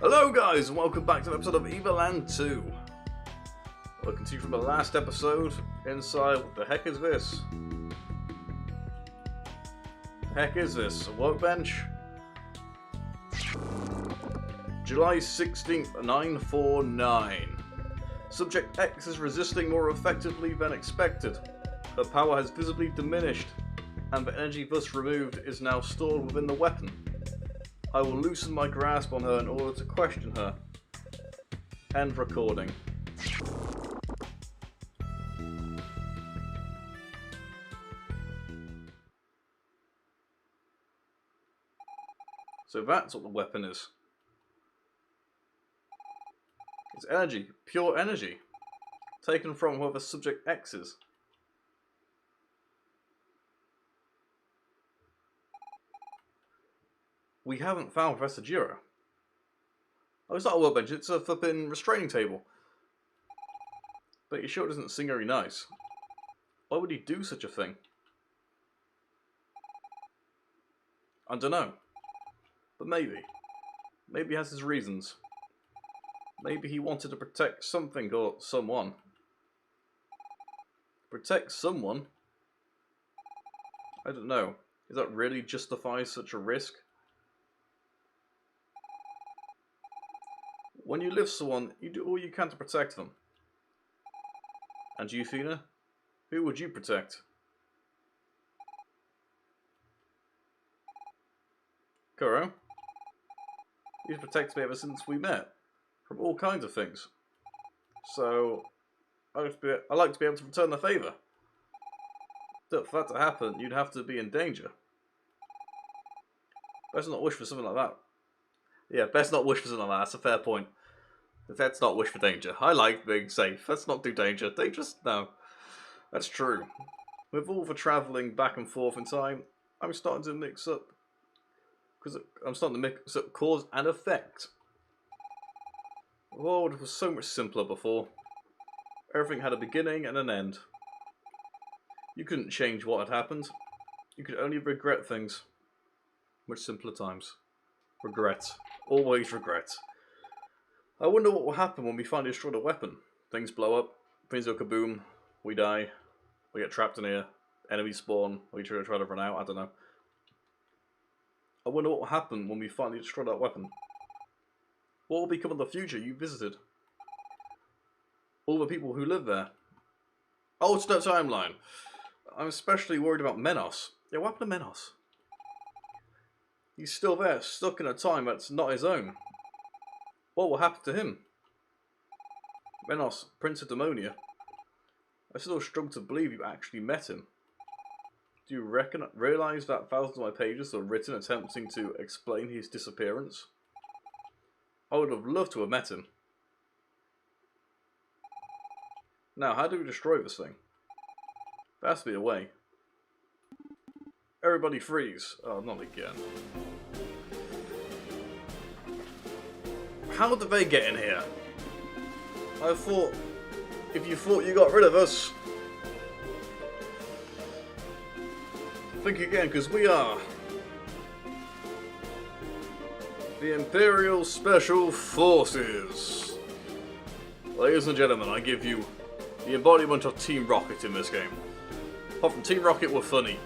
Hello guys, and welcome back to an episode of Evoland 2. We'll continue from the last episode inside. What the heck is this? The heck is this? A workbench? July 16th, 949. Subject X is resisting more effectively than expected. Her power has visibly diminished, and the energy thus removed is now stored within the weapon. I will loosen my grasp on her in order to question her. End recording. So that's what the weapon is. It's energy, pure energy, taken from whoever subject X is. We haven't found Professor Jiro. Oh, it's not a workbench, it's a flipping restraining table. But you sure it doesn't seem very nice. Why would he do such a thing? I don't know. But maybe. Maybe he has his reasons. Maybe he wanted to protect something or someone. Protect someone? I don't know. Does that really justify such a risk? When you live someone, you do all you can to protect them. And you, Fina? Who would you protect? Kuro? You've protected me ever since we met. From all kinds of things. So, I'd like to be able to return the favour. For that to happen, you'd have to be in danger. Best not wish for something like that. Yeah, best not wish for something like that. That's a fair point. Let's not wish for danger. I like being safe. Let's not do danger. Dangerous? No. That's true. With all the travelling back and forth in time, I'm starting to mix up. Because I'm starting to mix up cause and effect. The world was so much simpler before. Everything had a beginning and an end. You couldn't change what had happened. You could only regret things. Much simpler times. Regret. Always regret. I wonder what will happen when we finally destroy the weapon. Things blow up, things go kaboom, we die, we get trapped in here, enemies spawn, we try to run out, I don't know. I wonder what will happen when we finally destroy that weapon. What will become of the future you visited? All the people who live there. Alternate timeline. I'm especially worried about Menos. Yeah, what happened to Menos? He's still there, stuck in a time that's not his own. What will happen to him? Menos, Prince of Demonia. I still struggle to believe you actually met him. Do you realise that thousands of my pages are written attempting to explain his disappearance? I would have loved to have met him. Now, how do we destroy this thing? There has to be a way. Everybody freeze. Oh, not again. How did they get in here? I thought, if you thought you got rid of us, think again, because we are the Imperial Special Forces. Ladies and gentlemen, I give you the embodiment of Team Rocket in this game. Apart from Team Rocket were funny.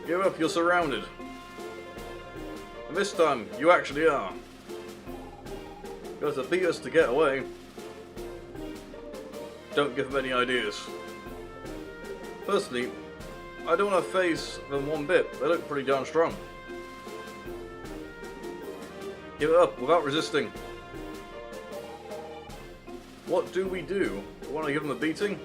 Give up, you're surrounded. And this time, you actually are. You have to beat us to get away. Don't give them any ideas. Personally, I don't want to face them one bit. They look pretty darn strong. Give it up without resisting. What do? We want to give them a beating?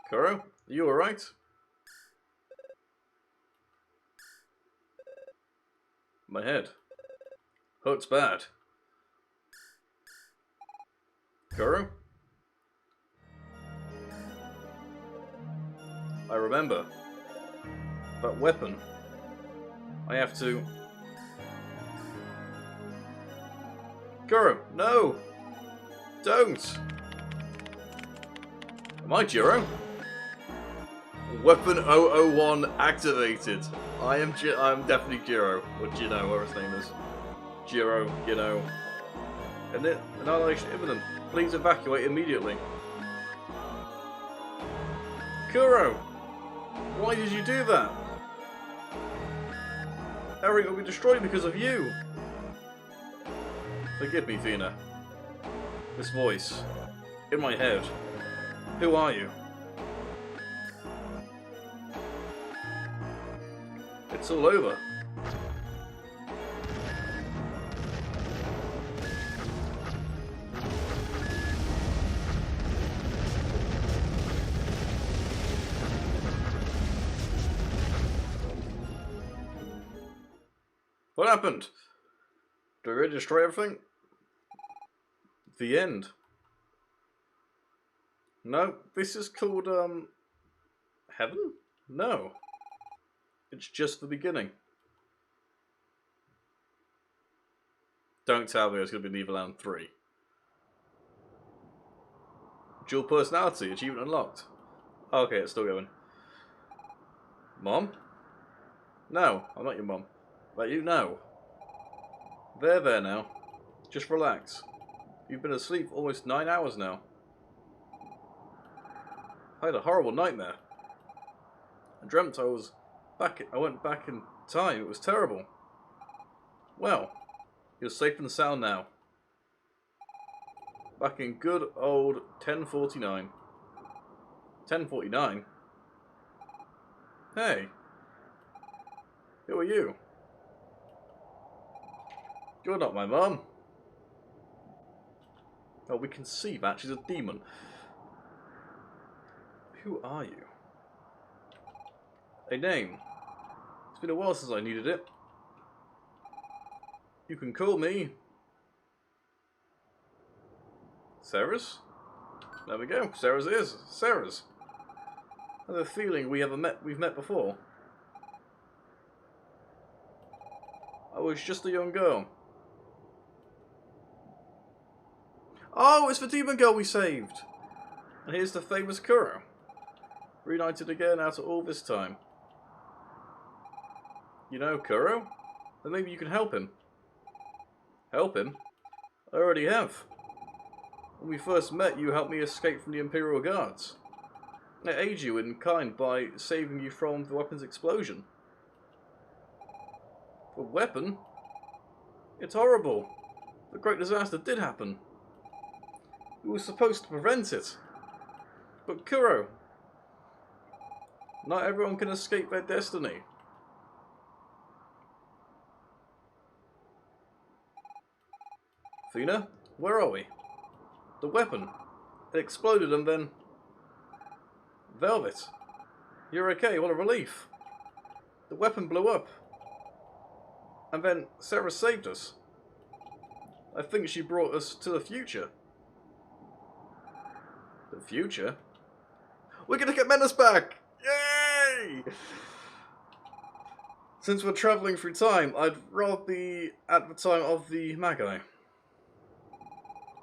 Kuro, are you alright? My head. Hurts bad. Kuro? I remember. That weapon. I have to... Kuro, no! Don't! Am I Jiro? Weapon 001 activated. I'm definitely Jiro, or Jino, whatever his name is. Jiro, you know. And it, annihilation imminent. Please evacuate immediately. Kuro! Why did you do that? Everything will be destroyed because of you. Forgive me, Fina. This voice. In my head. Who are you? It's all over. What happened? Did we really destroy everything? The end. No, this is called, Heaven? No. It's just the beginning. Don't tell me it's going to be Evoland 3. Dual personality, achievement unlocked. Okay, it's still going. Mom? No, I'm not your mom. But you know. There now. Just relax. You've been asleep almost 9 hours now. I had a horrible nightmare. I dreamt I went back in time. It was terrible. Well, you're safe and sound now. Back in good old 1049. 1049? Hey. Who are you? You're not my mum. Oh, we can see that. She's a demon. Who are you? A name. It's been a while since I needed it. You can call me... Sarah's? There we go. Sarah's is. Sarah's. I have a feeling we've met before. I was just a young girl. Oh, it's the demon girl we saved! And here's the famous Kuro. Reunited again after all this time. You know Kuro? Then maybe you can help him. Help him? I already have. When we first met, you helped me escape from the Imperial Guards. I aid you in kind by saving you from the weapon's explosion. A weapon? It's horrible. The great disaster did happen. We were supposed to prevent it. But Kuro, not everyone can escape their destiny. Fina, where are we? The weapon. It exploded and then... Velvet. You're okay, what a relief. The weapon blew up. And then Sarah saved us. I think she brought us to the future. The future? We're gonna get Menace back! Yay! Since we're travelling through time, I'd rather be at the time of the Magi.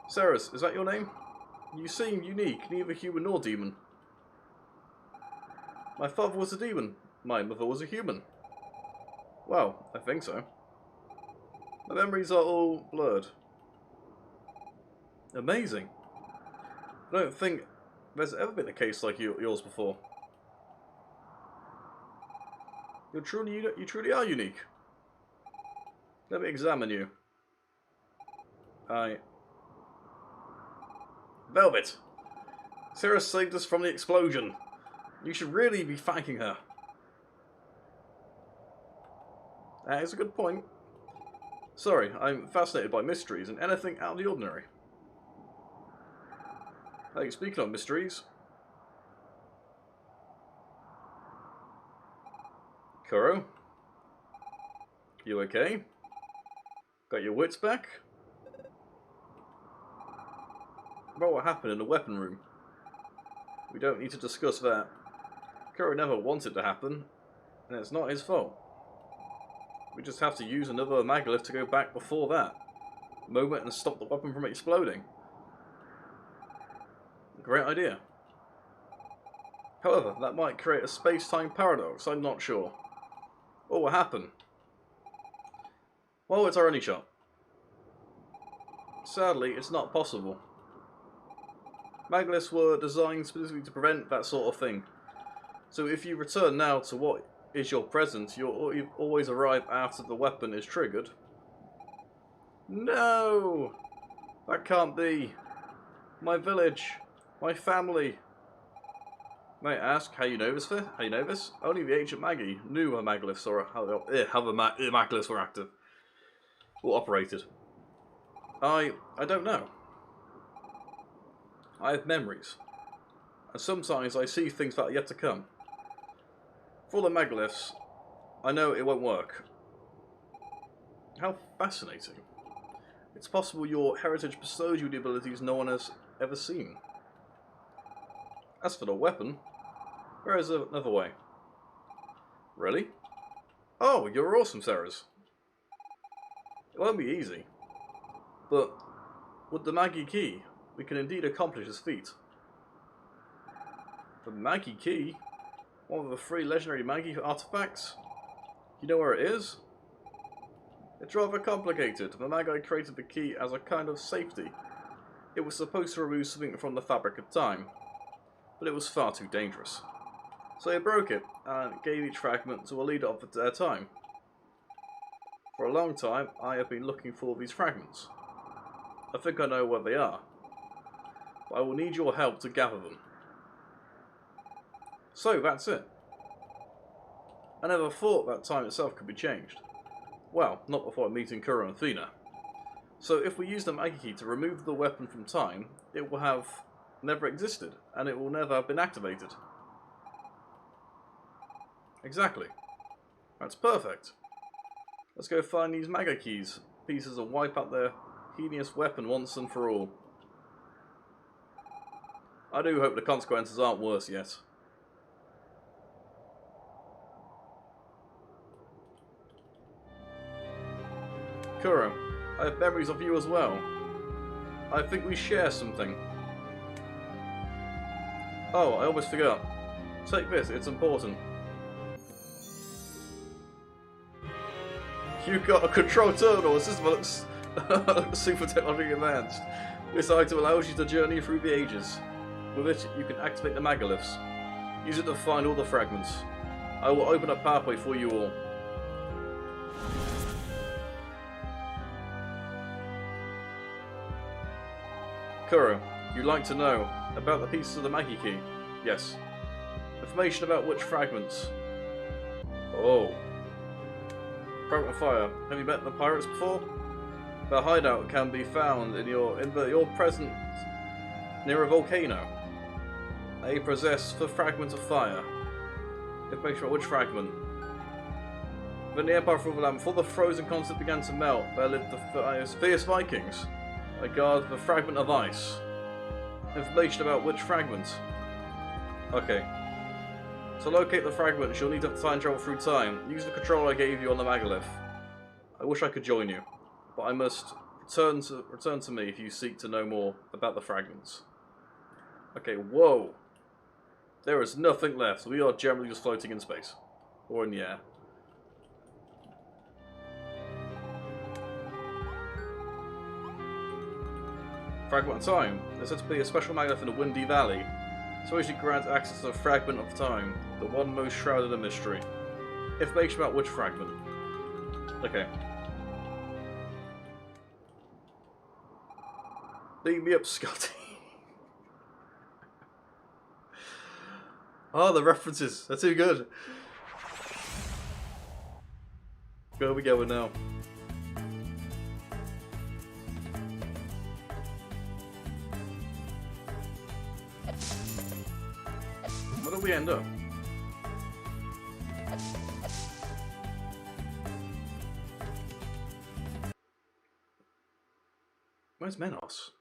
Ceres, is that your name? You seem unique, neither human nor demon. My father was a demon. My mother was a human. Well, I think so. My memories are all blurred. Amazing. I don't think there's ever been a case like yours before. You truly are unique. Let me examine you. Velvet! Sarah saved us from the explosion. You should really be thanking her. That is a good point. Sorry, I'm fascinated by mysteries and anything out of the ordinary. Hey, speaking of mysteries... Kuro? You okay? Got your wits back? About what happened in the weapon room. We don't need to discuss that. Kuro never wanted to happen, and it's not his fault. We just have to use another Magalift to go back before that moment and stop the weapon from exploding. Great idea. However, that might create a space-time paradox, I'm not sure. What will happen? Well, it's our only shot. Sadly, it's not possible. Magleiths were designed specifically to prevent that sort of thing. So if you return now to what is your present, you'll always arrive after the weapon is triggered. No! That can't be. My village. My family. May I ask how you know this? How you know this? Only the ancient Magi knew how Magleiths or how the Magleiths were active or operated. I don't know. I have memories, and sometimes I see things that are yet to come. For the Magleiths, I know it won't work. How fascinating. It's possible your heritage bestows you the abilities no one has ever seen. As for the weapon, there is another way. Really? Oh, you're awesome, Ceres. It won't be easy. But with the Magi Key, we can indeed accomplish this feat. The Magi Key? One of the 3 legendary Magi artifacts? You know where it is? It's rather complicated. The Magi created the key as a kind of safety. It was supposed to remove something from the fabric of time, but it was far too dangerous. So they broke it, and gave each fragment to a leader of their time. For a long time, I have been looking for these fragments. I think I know where they are, but I will need your help to gather them. So, that's it. I never thought that time itself could be changed. Well, not before meeting Kuro and Athena. So if we use the Magi Key to remove the weapon from time, it will have never existed, and it will never have been activated. Exactly. That's perfect. Let's go find these Magi Keys pieces and wipe out their heinous weapon once and for all. I do hope the consequences aren't worse yet. Kuro, I have memories of you as well. I think we share something. Oh, I almost forgot. Take this, it's important. You got a control terminal. The system looks super technologically advanced. This item allows you to journey through the ages. With it, you can activate the Magleiths. Use it to find all the fragments. I will open a pathway for you all. Kuro, you'd like to know about the pieces of the Magi Key? Yes. Information about which fragments? Oh. Fragment of Fire. Have you met the pirates before? Their hideout can be found in your present near a volcano. They possess the fragment of fire. Information about which fragment? When the Empire of Evoland, before the frozen continent began to melt, there lived the fierce Vikings. They guard the fragment of ice. Information about which fragment? Okay. To locate the fragment, you'll need to time travel through time. Use the control I gave you on the Magleith. I wish I could join you, but I must return to me if you seek to know more about the fragments. Okay, whoa. There is nothing left. We are generally just floating in space. Or in the air. Fragment of Time. There's said to be a special magnet in the Windy Valley. So usually grants access to a fragment of time, the one most shrouded in mystery. Information about which fragment. Okay. Beam me up, Scotty. Oh, the references. They're too good. Where are we going now? Where do we end up? Where's Menos?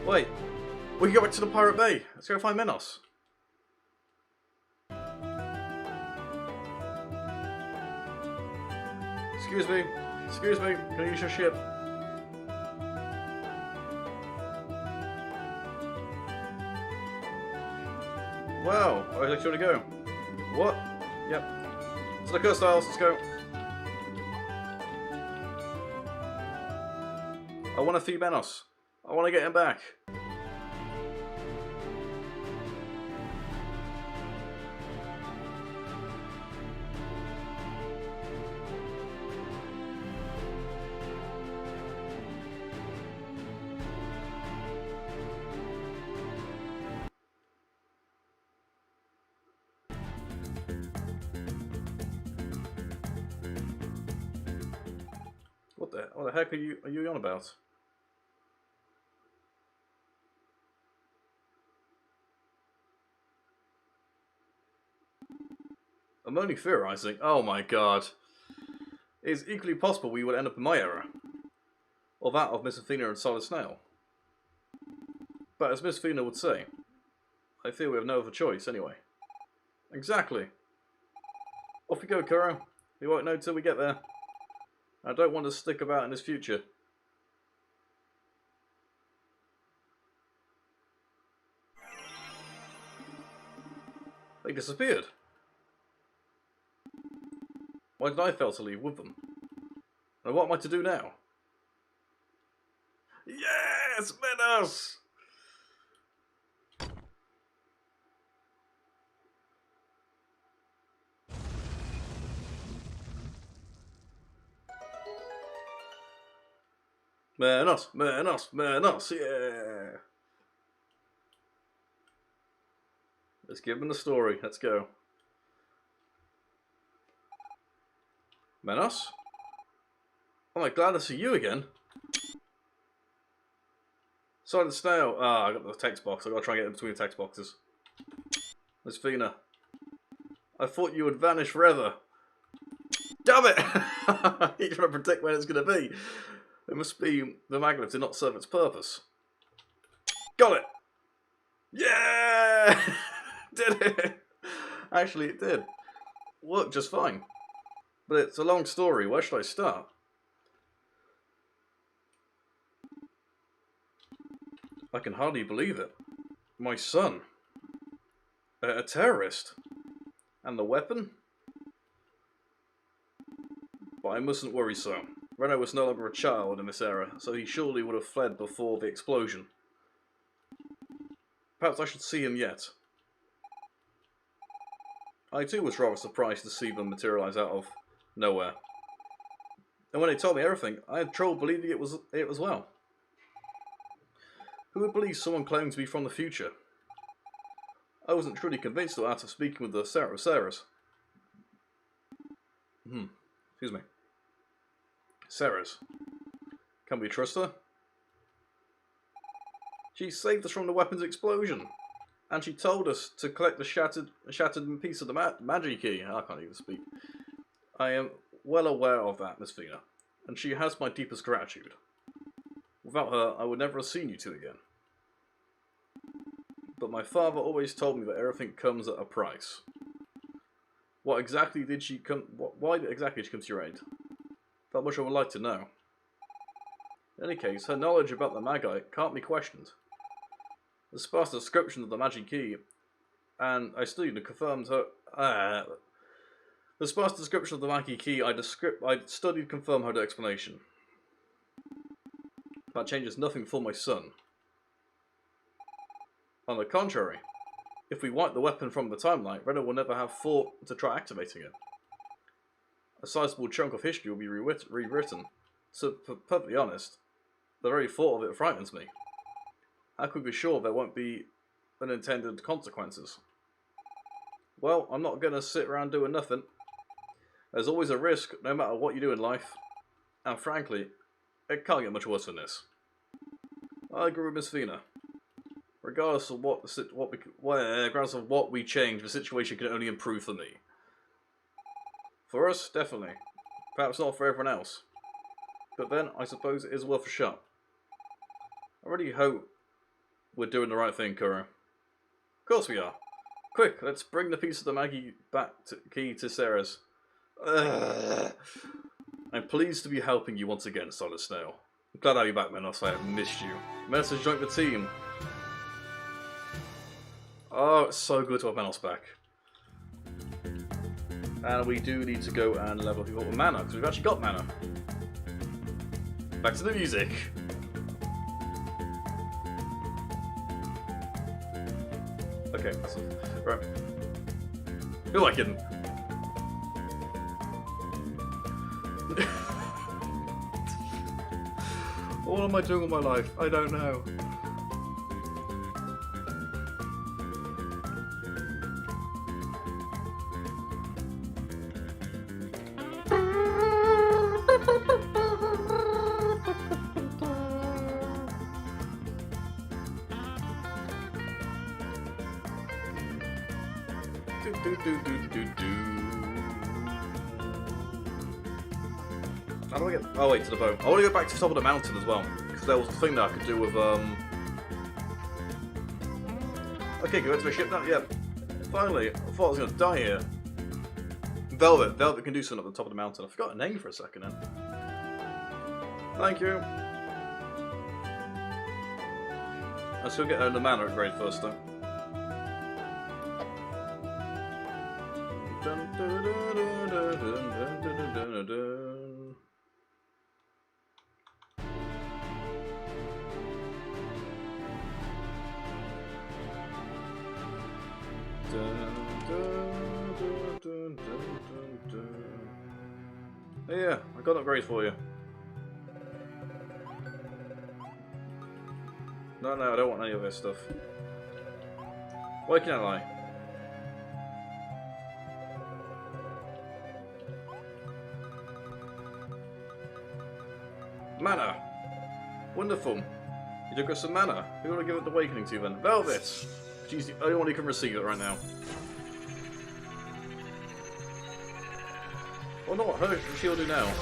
Wait, we can go back to the Pirate Bay. Let's go find Menos. Excuse me. Excuse me, can I use your ship? Wow, I was actually going to go. What? Yep. So the Curse Styles, let's go. I want to feed Menos. I want to get him back. What the heck are you on about? I'm only theorizing. Oh my god. It is equally possible we would end up in my era. Or that of Miss Athena and Solid Snail. But as Miss Athena would say, I feel we have no other choice anyway. Exactly. Off we go, Kuro. We won't know till we get there. I don't want to stick about in his future. They disappeared. Why did I fail to leave with them? And what am I to do now? Yes! Menos! Menos, yeah! Let's give him the story, let's go. Menos? Oh my, glad to see you again. Silent Snail. Ah, I got the text box. I gotta try and get in between the text boxes. Miss Fina. I thought you would vanish forever. Damn it! You're trying to predict when it's gonna be. It must be the magnet did not serve its purpose. Got it! Yeah! Did it! Actually, it did. Worked just fine. But it's a long story. Where should I start? I can hardly believe it. My son. A terrorist. And the weapon? But I mustn't worry so. Reno was no longer a child in this era, so he surely would have fled before the explosion. Perhaps I should see him yet. I too was rather surprised to see them materialise out of nowhere. And when they told me everything, I had trouble believing it was it as well. Who would believe someone claiming to be from the future? I wasn't truly convinced though after speaking with the Sarahs. Excuse me. Sarahs. Can we trust her? She saved us from the weapons explosion. And she told us to collect the shattered piece of the magic key. I can't even speak. I am well aware of that, Miss Fina. And she has my deepest gratitude. Without her, I would never have seen you two again. But my father always told me that everything comes at a price. What exactly did she come? Why exactly did she come to your aid? That much I would like to know. In any case, her knowledge about the Magi can't be questioned. The sparse description of the magic key, and I studied and confirmed her. The sparse description of the magic key I studied confirmed her explanation. That changes nothing for my son. On the contrary, if we wipe the weapon from the timeline, Reno will never have thought to try activating it. A sizable chunk of history will be rewritten. So, to be perfectly honest, the very thought of it frightens me. How could we be sure there won't be unintended consequences? Well, I'm not going to sit around doing nothing. There's always a risk, no matter what you do in life. And frankly, it can't get much worse than this. I agree with Miss Fina. Regardless of regardless of what we change, the situation can only improve for me. For us, definitely. Perhaps not for everyone else. But then, I suppose it is worth a shot. I really hope we're doing the right thing, Kuro. Of course we are. Quick, let's bring the piece of the Maggie key to Sarah's. I'm pleased to be helping you once again, Solid Snail. I'm glad to have you back, Menos. I have missed you. Menos has joined the team. Oh, it's so good to have Menos back. And we do need to go and level people up with mana, because we've actually got mana. Back to the music. Okay, so, right. Who am I kidding? What am I doing with my life? I don't know. How do I get... Oh wait, to the boat. I want to go back to the top of the mountain as well, because there was a thing that I could do with Okay, go back to the ship now? Yeah. Finally, I thought I was going to die here. Velvet. Velvet can do something at the top of the mountain. I forgot her name for a second then. Thank you. I still get her the mana upgrade first though. Yeah, I got an upgrade for you. No, I don't want any of this stuff. Why can't I? Mana! Wonderful! You took us some mana. Who do you want to give it the awakening to then? Velvet! She's the only one who can receive it right now. Well, not her shield do now.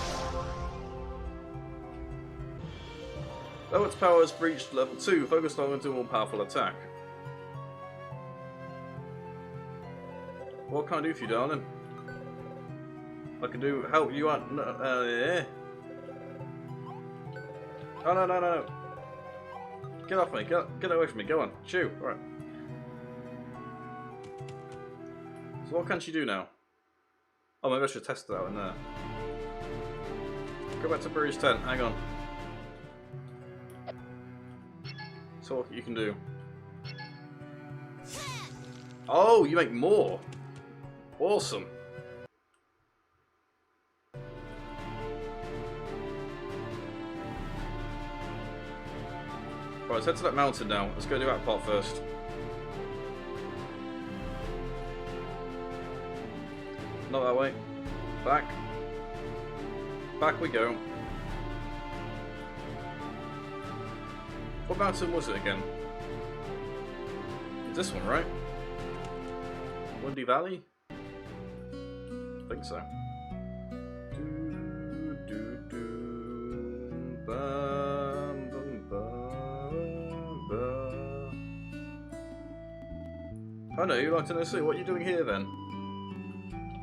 Though its power has breached level 2, focus on into a more powerful attack. What can I do for you, darling? I can do help you out. Yeah. Oh no. Get off me, get away from me, go on, shoo, alright. So what can she do now? Oh, maybe I should test that out in there. Go back to Breeze 10, hang on. So what you can do. Oh, you make more! Awesome! Right, let's head to that mountain now. Let's go do that part first. Not that way. Back. Back we go. What mountain was it again? It's this one, right? Windy Valley? I think so. Oh no, you'd like to know, see what are you doing here then?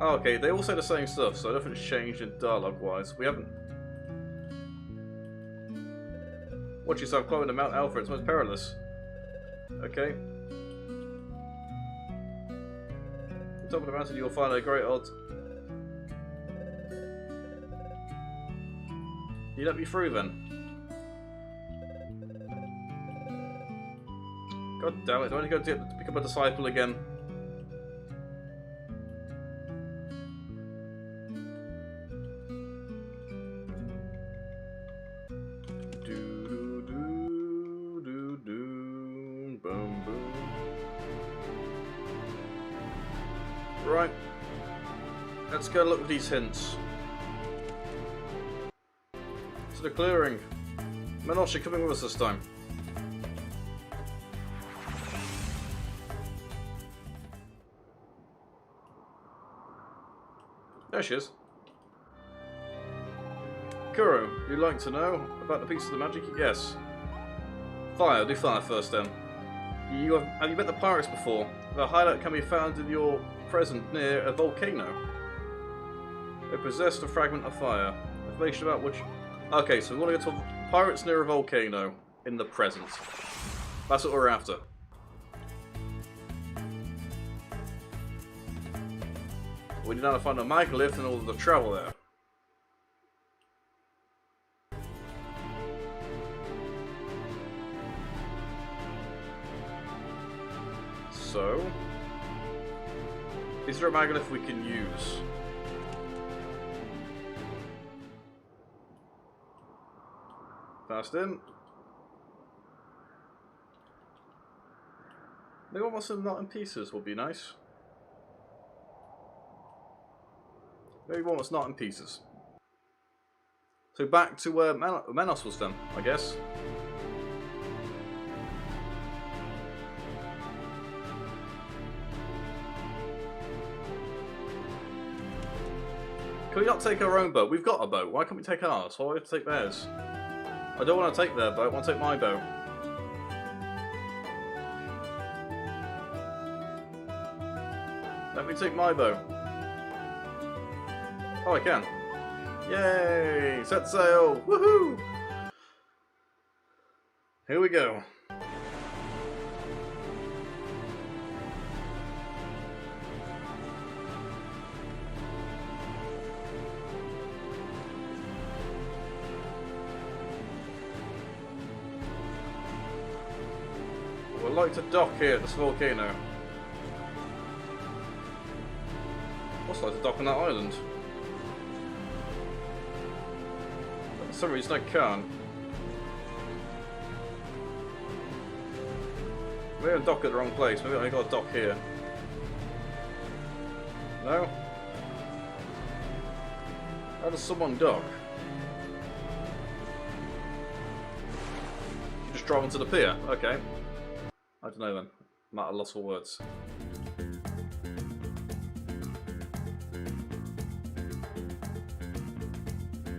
Oh, okay, they all say the same stuff, so nothing's changed in dialogue-wise. We haven't... Watch yourself climbing to Mount Alpha, it's most perilous. Okay. On top of the mountain you'll find a great odds. You let me through then. God damn it, do I need to go to become a disciple again? Right, let's go look at these hints. To the clearing. Menos, you're coming with us this time. There she is. Kuro, you'd like to know about the piece of the magic? Yes. Fire, do fire first then. Have you met the pirates before? The hideout can be found in your present near a volcano. They possessed a fragment of fire. Information about which... Okay, so we want to go to pirates near a volcano in the present. That's what we're after. We need now to find a megalith in order to travel there. So, is there a megalith we can use? Fast in. Maybe one wants them not in pieces would be nice. Maybe one was not in pieces. So back to where Menos was then, I guess. Can we not take our own boat? We've got a boat. Why can't we take ours? Why do we have to take theirs? I don't want to take their boat. I want to take my boat. Let me take my boat. Oh, I can. Yay! Set sail! Woohoo! Here we go. We'd like to dock here at this volcano. Also like to dock on that island. But for some reason I can't. Maybe I dock at the wrong place. Maybe I got to dock here. No? How does someone dock? You just drive onto the pier? Okay. I don't know then. I'm at a loss for words.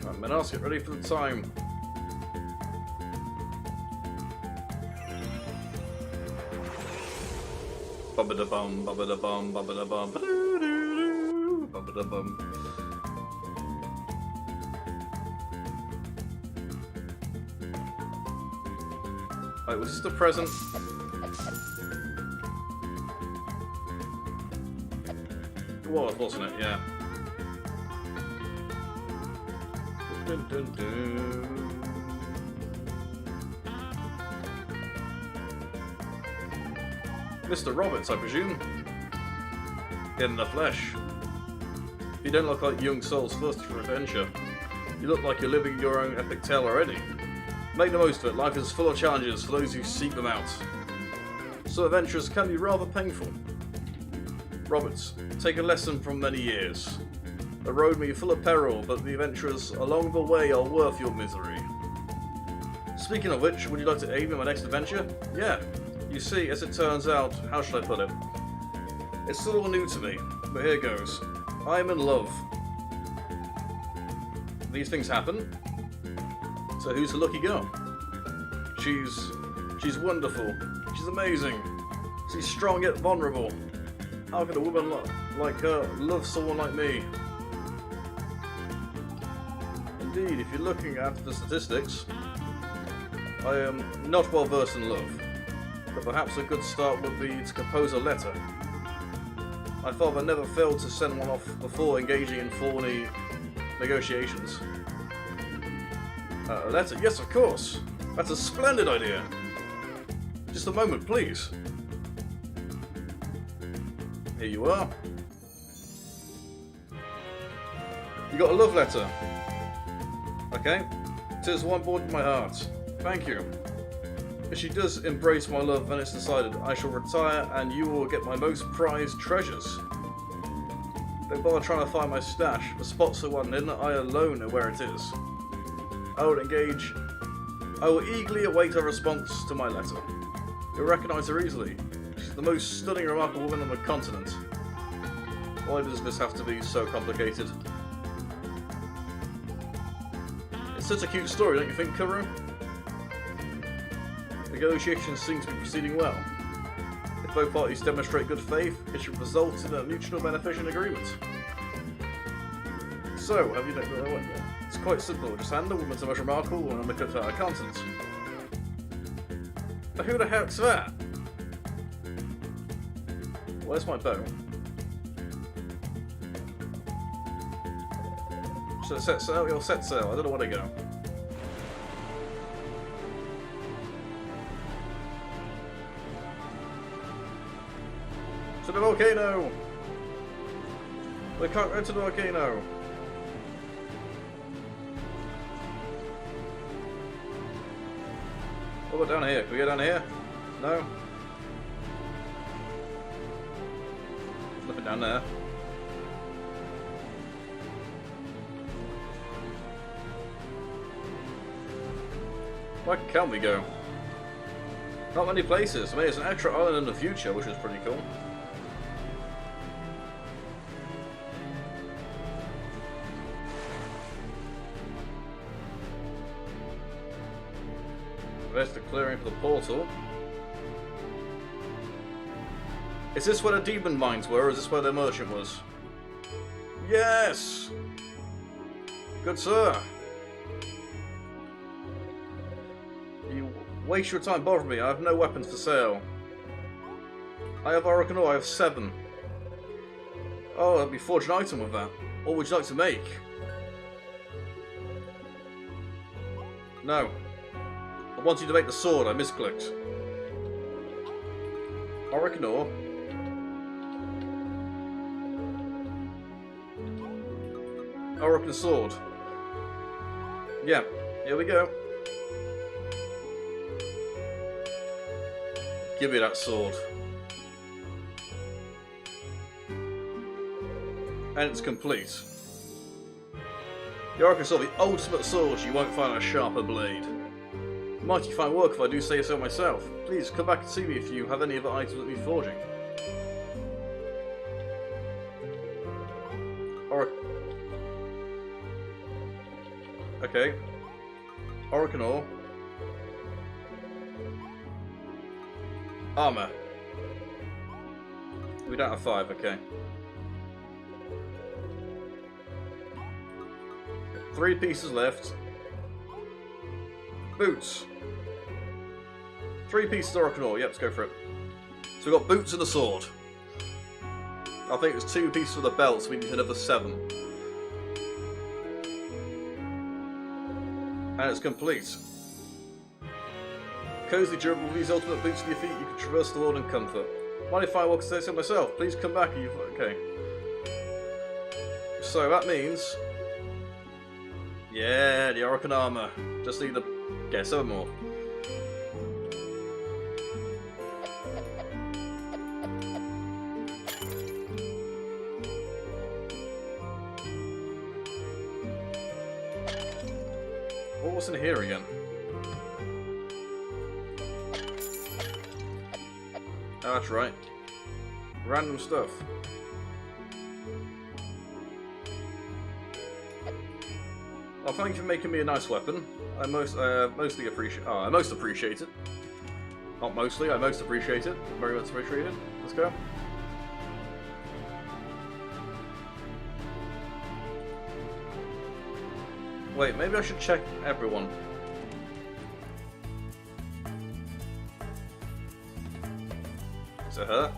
Right, Menos, get ready for the time. Bubba-da-bum, bubba-da-bum, bubba-da-bum, ba-doo-doo-doo, bubba-da-bum. Right, was this the present? It was, wasn't it? Yeah. Dun, dun, dun. Mr. Roberts, I presume? In the flesh. You don't look like young souls thirsty for adventure. You look like you're living your own epic tale already. Make the most of it. Life is full of challenges for those who seek them out. Some adventures can be rather painful. Roberts, take a lesson from many years. A road may be full of peril, but the adventures along the way are worth your misery. Speaking of which, would you like to aid in my next adventure? Yeah. You see, as it turns out, how should I put it? It's still all new to me, but here goes. I am in love. These things happen. So who's the lucky girl? She's wonderful. She's amazing. She's strong yet vulnerable. How can a woman like her love someone like me? Indeed, if you're looking at the statistics, I am not well versed in love, but perhaps a good start would be to compose a letter. My father never failed to send one off before engaging in thorny negotiations. A letter? Yes, of course. That's a splendid idea. Just a moment, please. Here you are. You got a love letter. Okay. 'Tis one born in my heart. Thank you. If she does embrace my love, then it's decided. I shall retire and you will get my most prized treasures. Don't bother trying to find my stash. The spot's the one in. I alone know where it is. I will eagerly await her response to my letter. You'll recognise her easily. She's the most stunning, remarkable woman on the continent. Why does this have to be so complicated? It's such a cute story, don't you think, Kuro? Negotiations seem to be proceeding well. If both parties demonstrate good faith, it should result in a mutual beneficial agreement. So, have you... It's quite simple. Just hand the woman so much remarkable and make it to our accountant. But who the heck's that? Where's my bow? Should I set sail? You'll set sail. I don't know where to go. To the volcano! We can't go to the volcano! What about down here? Can we go down here? No? There's nothing down there. Where can we go? Not many places. I mean, it's an extra island in the future, which is pretty cool. There's the clearing for the portal. Is this where the demon mines were, or is this where the merchant was? Yes! Good sir! You waste your time bothering me. I have no weapons for sale. I have Oracle, I have 7. Oh, that'd be forged an item with that. What would you like to make? No. I want you to make the sword. I misclicked. Oracle. Oracle sword. Yeah, here we go. Give me that sword. And it's complete. The Oracle sword, the ultimate sword. You won't find a sharper blade. Mighty fine work if I do say so myself. Please come back and see me if you have any other items that need forging. Okay. Oracle. Armor. We don't have 5, okay. 3 pieces left. Boots. 3 pieces of Oracle. Yep, let's go for it. So we've got boots and a sword. I think it's 2 pieces of the belt, so we need another 7. And it's complete. Cozy, durable, with these ultimate boots on your feet, you can traverse the world in comfort. Mind if I walk and say so myself? Please come back and you... Okay. So that means... Yeah, the Oracle armor. Just need the... Okay, 7 more. What was in here again? Oh, that's right. Random stuff. Well, thank you for making me a nice weapon. I mostly appreciate. Oh, I most appreciate it. Not mostly. I most appreciate it. Very much appreciated. Let's go. Wait, maybe I should check everyone. Is it her?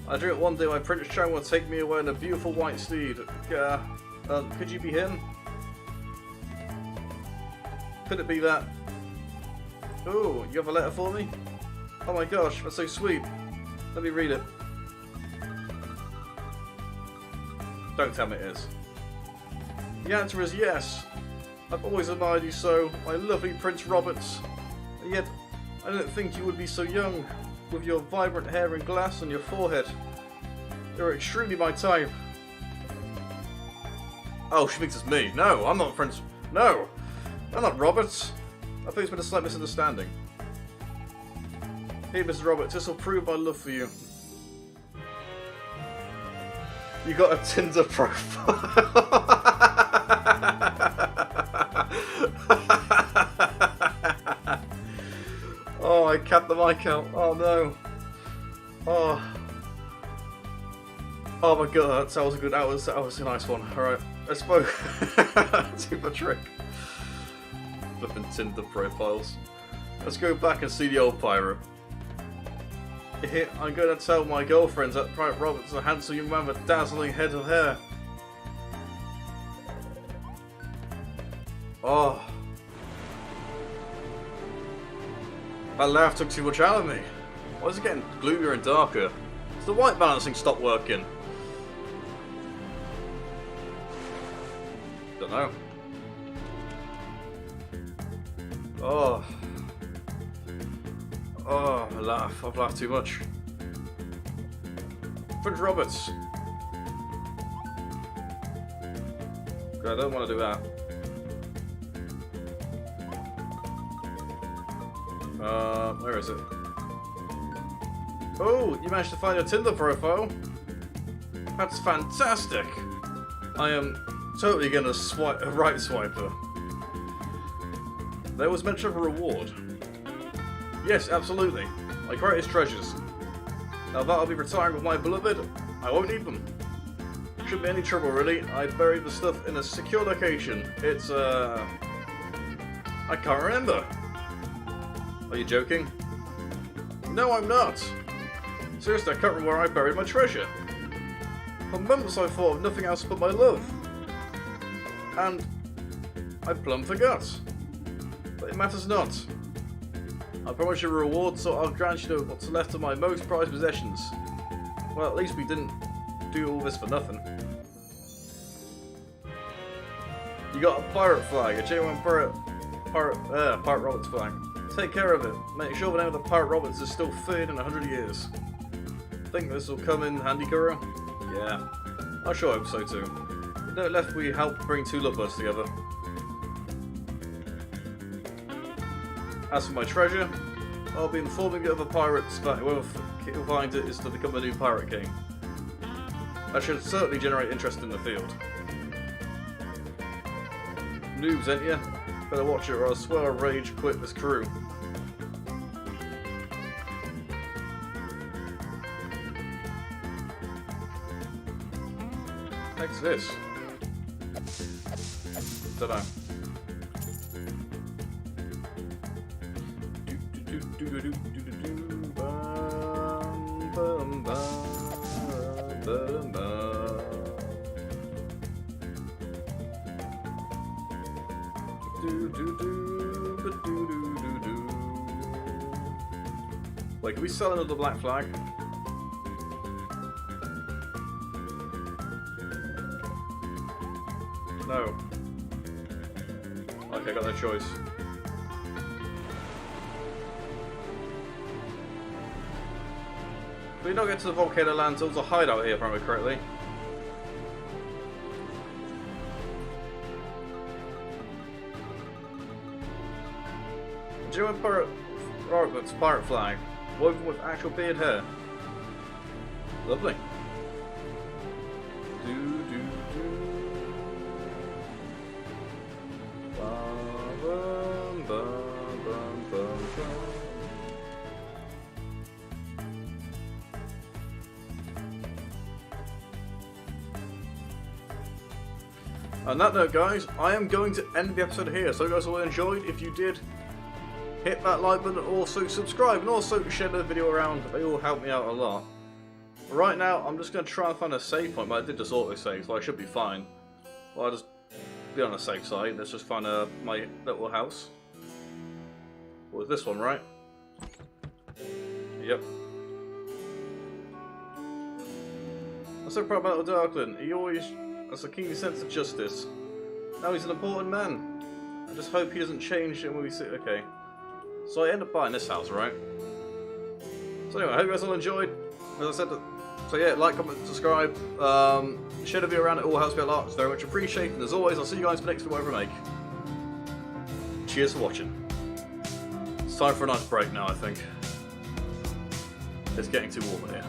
I dream it one day my Prince Chang will take me away on a beautiful white steed. Could you be him? Could it be that? Ooh, you have a letter for me? Oh my gosh, that's so sweet. Let me read it. Don't tell me it is. The answer is yes. I've always admired you so, my lovely Prince Roberts. And yet, I didn't think you would be so young, with your vibrant hair and glass on your forehead. You're extremely my type. Oh, she thinks it's me. No, I'm not Prince. No, I'm not Roberts. I think it's been a slight misunderstanding. Hey, Mr. Roberts, this will prove my love for you. You got a Tinder profile. Oh, I capped the mic out. Oh no. Oh. Oh my god, that was a good. That was a nice one. All right, let's go. Do the trick. Tinder profiles. Let's go back and see the old pirate. I'm going to tell my girlfriends that Private Robert's a handsome young man with a dazzling head of hair. Oh. That laugh took too much out of me. Why is it getting gloomier and darker? Does the white balancing stop working? Don't know. Oh. Oh, I laugh. I've laughed too much. Prince Roberts. I don't want to do that. Where is it? Oh, you managed to find your Tinder profile? That's fantastic! I am totally gonna swipe a right swiper. There was mention of a reward. Yes, absolutely. My greatest treasures. Now that I'll be retiring with my beloved, I won't need them. Shouldn't be any trouble really. I buried the stuff in a secure location. It's I can't remember. Are you joking? No, I'm not. Seriously, I can't remember where I buried my treasure. For months I thought of nothing else but my love. And I plumb forgot. But it matters not. I promise you a reward, so I'll grant you what's left of my most prized possessions. Well, at least we didn't do all this for nothing. You got a pirate flag, a genuine Pirate Roberts flag. Take care of it. Make sure the name of the Pirate Roberts is still feared in 100 years. Think this will come in handy, Kuro? Yeah, I sure hope so too. With no left, we helped bring two lovebirds together. As for my treasure, I'll be informing the other pirates that whoever finds it is to become a new pirate king. That should certainly generate interest in the field. Noobs, ain't ya? Better watch it or I'll swear I'll rage quit this crew. What's this? Dunno. Wait, can we sell another black flag? No. Okay, got no choice. If we don't get to the volcano land, there's a hideout here, if I remember correctly. Genuine Pirate Robert's pirate flag, woven with actual beard hair. Lovely. On that note, guys, I am going to end the episode here. So, you guys all enjoyed. If you did, hit that like button, also subscribe, and also share the video around. They all help me out a lot. Right now, I'm just going to try and find a save point, but I did just auto-save, so I should be fine. Well, I'll just be on a safe side. Let's just find my little house. What was this one, right? Yep. I'm so proud about little Darkland. He always has a keen sense of justice. Now he's an important man. I just hope he doesn't change when we see. Okay. So I end up buying this house, right? So anyway, I hope you guys all enjoyed. As I said, so yeah, like, comment, subscribe, share the video around, it all helps me a lot. It's very much appreciated. And as always, I'll see you guys for the next video whatever I make. Cheers for watching. It's time for a nice break now, I think. It's getting too warm in here.